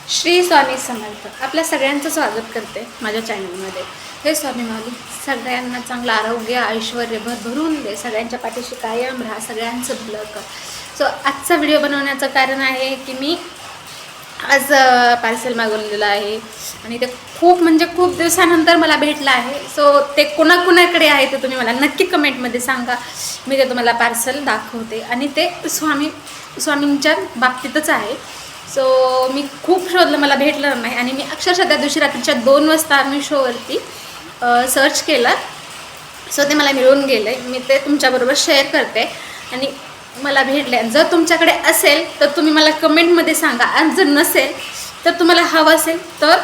श्री स्वामी समर्थ आपल्या सगळ्यांचं स्वागत करते माझ्या चॅनलमध्ये। हे स्वामी माऊली सगळ्यांना चांगलं आरोग्य ऐश्वर्य भरभरून दे, सगळ्यांच्या पाठीशी कायम राहा, सगळ्यांचं भलं कर। सो आजचा व्हिडिओ बनवण्याचं कारण आहे की मी आज पार्सल मागवलेलं आहे आणि ते खूप दिवसानंतर मला भेटलं आहे। सो ते कोणाकोणाकडे आहे ते तुम्ही मला नक्की कमेंटमध्ये सांगा, मी ते तुम्हाला पार्सल दाखवते। आणि ते स्वामींच्या बाबतीतच आहे। सो मी खूप शोधलं, मला भेटलं नाही आणि मी अक्षरशः त्या दिवशी रात्रीच्या 2 वाजता मिशोवरती सर्च केलं। सो ते मला मिळून गेलं, मी ते तुमच्याबरोबर शेअर करते आणि मला भेटले। जर तुमच्याकडे असेल तर तुम्ही मला कमेंटमध्ये सांगा, आणि जर नसेल तर तुम्हाला हवं असेल तर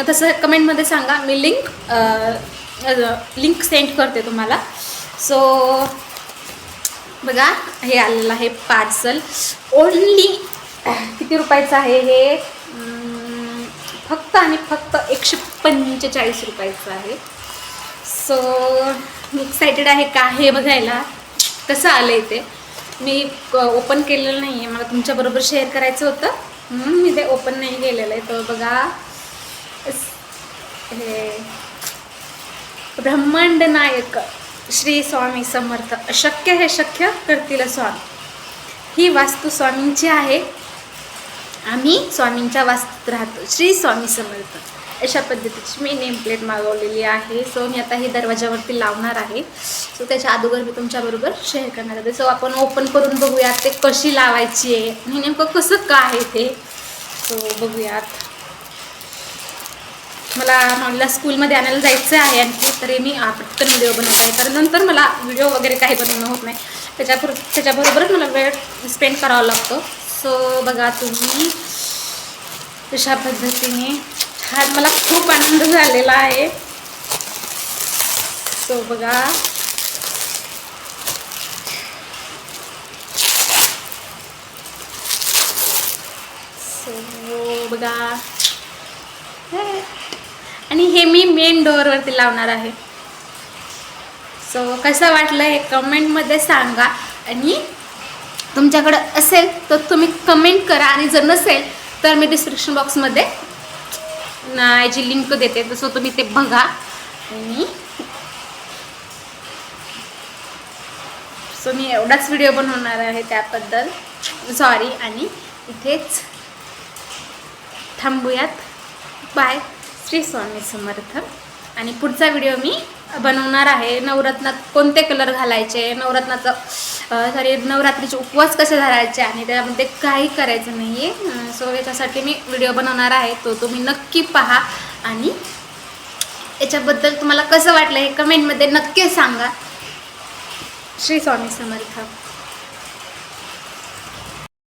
तसं कमेंटमध्ये सांगा, मी लिंक सेंड करते तुम्हाला। सो बघा, हे आलेलं आहे पार्सल। ओनली किती रुपयाचं आहे हे? फक्त आणि फक्त 145 रुपयाचं आहे। सो मी एक्सायटेड आहे का हे बघायला, कसं आलं आहे ते। मी ओपन केलेलं नाही आहे, मला तुमच्याबरोबर शेअर करायचं होतं म्हणून मी ते ओपन नाही केलेलं आहे। तर बघा, हे ब्रह्मांड नायक श्री स्वामी समर्थ, अशक्य हे शक्य करतील स्वामी। ही वास्तू स्वामींची आहे, आम्ही स्वामींच्या वास्तूत राहतो। श्री स्वामी समर्थ अशा पद्धतीची मी नेम प्लेट मागवलेली आहे। सो मी आता ही दरवाजावरती लावणार आहे। सो त्याच्या अगोदर मी तुमच्याबरोबर शेअर करणार आहे। सो आपण ओपन करून बघूयात ते कशी लावायची आहे आणि नेमकं कसं काय आहे ते। सो बघूयात, मला माऊलीला स्कूलमध्ये आणायला जायचं आहे आणखी, तरी मी पटकन व्हिडिओ बनवत आहे, कारण नंतर मला व्हिडिओ वगैरे काही बनवणं होत नाही, त्याच्याबरोबरच मला वेळ स्पेंड करावा लागतो। सो बघा तुम्ही अशा पद्धतीने, हा मला खूप आनंद झालेला आहे। सो बघा, सो बघा, आणि हे मी मेन डोअरवरती लावणार आहे। सो कसं वाटलं हे कमेंटमध्ये सांगा, आणि तुमच्याकडं असेल तर तुम्ही कमेंट करा, आणि जर नसेल तर मी डिस्क्रिप्शन बॉक्समध्ये याची लिंक देते, तसं तुम्ही ते बघा। आणि सो मी एवढाच व्हिडिओ बनवणार आहे, त्याबद्दल सॉरी, आणि इथेच थांबूयात। बाय, श्री स्वामी समर्थ। आणि पुढचा व्हिडिओ मी बनवणार आहे, नवरत्नात कोणते कलर घालायचे, नवरात्रीचे उपवास कसे धरायचे, आणि त्यामध्ये काही करायचं नाही आहे। सो याच्यासाठी मी व्हिडिओ बनवणार आहे, तो तुम्ही नक्की पहा। आणि याच्याबद्दल तुम्हाला कसं वाटलं हे कमेंटमध्ये नक्की सांगा। श्री स्वामी समर्थ।